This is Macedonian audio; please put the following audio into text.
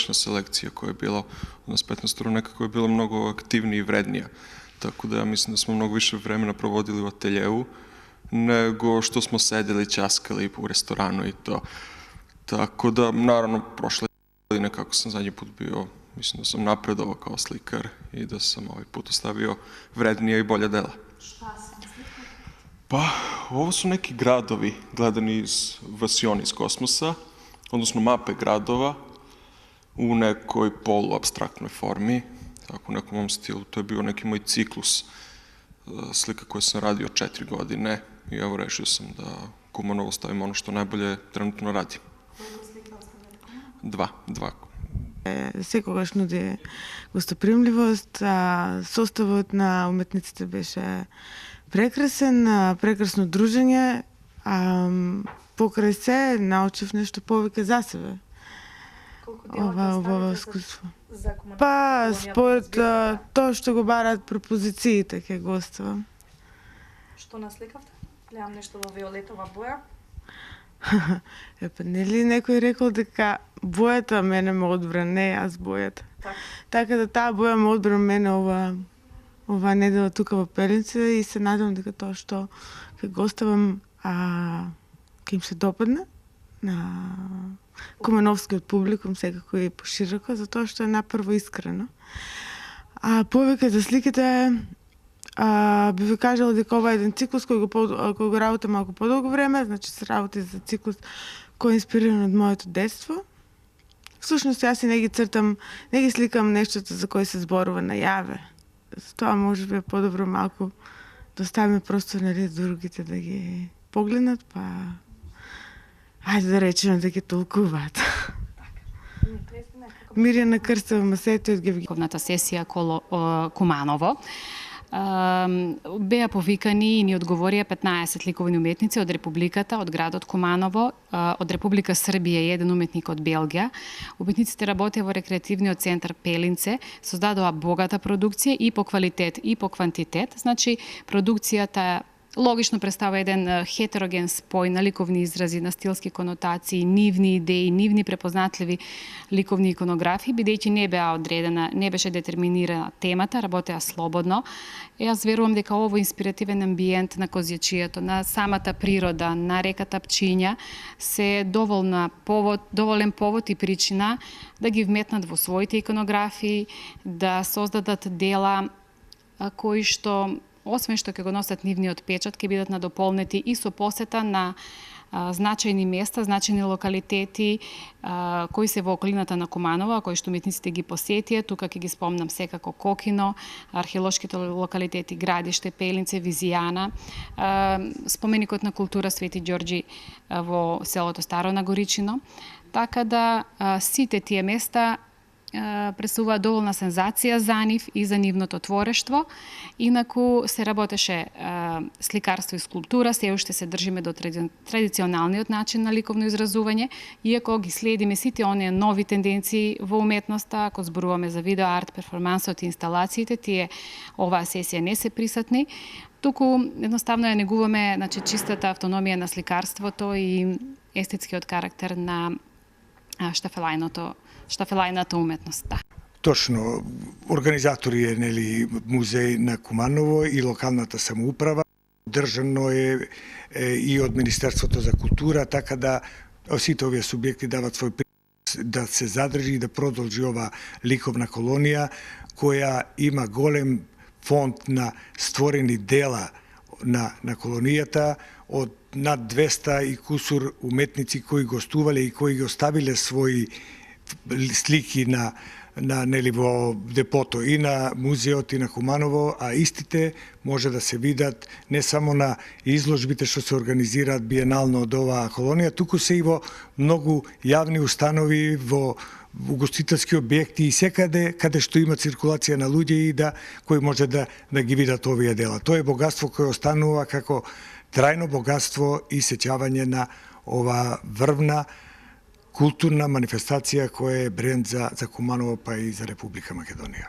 sadašnja selekcija koja je bila u nas 15. nekako je bila mnogo aktivnija i vrednija. Tako da ja mislim da smo mnogo više vremena provodili u ateljevu nego što smo sedeli, ćaskali u restoranu i to. Tako da, naravno, prošle godine kako sam zadnji put bio, mislim da sam napredovao kao slikar i da sam ovaj put ostavio vrednija i bolja dela. Šta sam slikao? Pa, ovo su neki gradovi gledani iz vasioni iz kosmosa, odnosno mape gradova u nekoj poluapstraktnoj formi, tako u nekom ovom stilu. To je bio neki moj ciklus slika koje sam radio 4 godine i evo rešio sam da Kumanovo stavim ono što najbolje trenutno radim. Koliko slika ostavljate? Два. Секогаш нуди гостопримливост, составот на уметниците беше прекрасен, прекрасно дружење, покрај се научив нешто повеќе за себе. Колку дела Ова оставите искуство. за Куманово? Па, според тоа што го бараат пропозициите ќе го оставам. Што насликавте? Гледам нешто во виолетова боја. Епа, нели некој рекол дека бојата мене ме одбра, не јас бојата. Така да таа боја ме одбра мене ова недела тука во Пелинце и се надевам дека тоа што ќе го оставам ќе им се допадне на кумановскиот публикум, секако и пошироко, затоа што е напрво искрено. Повеќе за сликите би ви кажала дека ова е еден циклус кој го работам малку подолго време, значи се работи за циклус кој е инспириран од моето детство. Всушност јас и не ги цртам, не ги сликам нештото за кој се зборува најаве. Затоа може би е подобро малку да оставиме простор на другите да ги погледнат, па ајде да речеме да ги толкуваат. Мирјана Крстева Масетиот ги Ковната сесија коло Куманово. Беа повикани и ни одговорија 15 ликовни уметници од Републиката, од градот Куманово, од Република Србија и еден уметник од Белгија. Уметниците работеа во рекреативниот центар Пелинце, создадоа богата продукција и по квалитет и по квантитет. Значи, продукцијата логично представува еден хетероген спој на ликовни изрази, на стилски конотации, нивни идеи, нивни препознатливи ликовни иконографии, бидејќи не беа одредена, не беше детерминирана темата, работеа слободно. Јас верувам дека овој инспиративен амбиент на Козјачијето, на самата природа, на реката Пчиња, се доволен повод и причина да ги вметнат во своите иконографии, да создадат дела кои што освен што ќе го носат нивниот печат, ќе бидат надополнети и со посета на значајни места, значајни локалитети кои се во околината на Куманово, кои што уметниците ги посетија. Тука ќе ги спомнам секако Кокино, археолошките локалитети Градиште, Пелинце, Визијана, споменикот на култура Свети Ѓорѓи во селото Старо Нагоричино. Така да сите тие места представува доволна сензација за нив и за нивното творештво. Инаку се работеше сликарство и скулптура, се уште се држиме до традиционалниот начин на ликовно изразување, иако ги следиме сите оние нови тенденции во уметноста, ако зборуваме за видео арт, перформансот и инсталациите, тие оваа сесија не се присутни, туку едноставно ја негуваме, значи, чистата автономија на сликарството и естетскиот карактер на штафелајната уметност. Да. Точно, организатори е нели музеј на Куманово и локалната самоуправа. Држано е и од Министерството за култура, така да сите овие субјекти дават свој принос да се задржи и да продолжи ова ликовна колонија која има голем фонд на створени дела на колонијата од над 200 и кусур уметници кои гостувале и кои ги оставиле своји слики на нели во депото и на музеот и на Куманово, а истите може да се видат не само на изложбите што се организираат биенално од оваа колонија, туку се и во многу јавни установи, во угостителски објекти и секаде каде што има циркулација на луѓе и кои може да ги видат овие дела. Тоа е богатство кое останува како трајно богатство и сеќавање на ова врвна културна манифестација која е бренд за Куманово па и за Република Македонија.